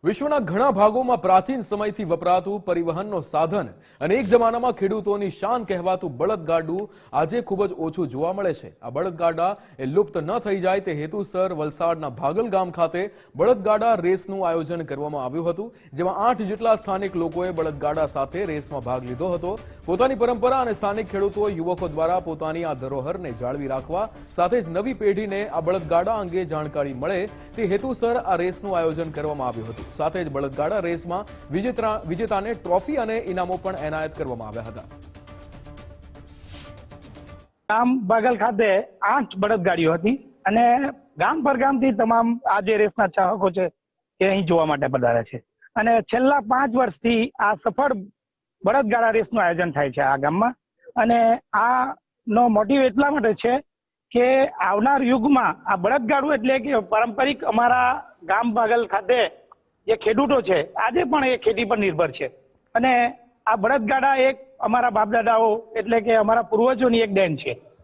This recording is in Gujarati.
વિશ્વના ઘણા ભાગોમાં પ્રાચીન સમયથી વપરાતું પરિવહનનો સાધન અને એક જમાનામાં ખેડૂતોની શાન કહેવાતું બળદગાડું આજે ખૂબ જ ઓછું જોવા મળે છે। આ બળદગાડા એ લુપ્ત ન થઈ જાય તે હેતુસર વલસાડના ભાગલ ગામ ખાતે બળદગાડા રેસનું આયોજન કરવામાં આવ્યું હતું, જેમાં 8 જેટલા સ્થાનિક લોકોએ બળદગાડા સાથે રેસમાં ભાગ લીધો હતો। પોતાની પરંપરા અને સ્થાનિક ખેડૂતો યુવકો દ્વારા પોતાની આ ધરોહરને જાળવી રાખવા સાથે જ નવી પેઢીને આ બળદગાડા અંગે જાણકારી મળે તે હેતુસર આ રેસનું આયોજન કરવામાં આવ્યું હતું। સાથે જ બળદગાડા રેસમાં વિજેતાને ટ્રોફી અને ઇનામો પણ એનાયત કરવામાં આવ્યા હતા। ગામ બાગલ ખાતે 8 બળદગાડીઓ હતી અને ગામ પર ગામથી તમામ આ જે રેસના ચાહકો છે એ અહીં જોવા માટે પધાર્યા છે અને છેલ્લા 5 વર્ષથી આ સફળ બળદગાડા રેસનું આયોજન થાય છે આ ગામમાં। અને આ નો મોટિવ એટલા માટે છે કે આવનાર યુગમાં આ બળદગાડું એટલે કે પારંપરિક અમારા ગામ બાગલ ખાતે જે ખેડૂતો છે આજે પણ એ ખેતી પર નિર્ભર છે અને આ બળદગાડા એક અમારા બાપદાદાઓ એટલે કે અમારા પૂર્વજોની એક દેન છે।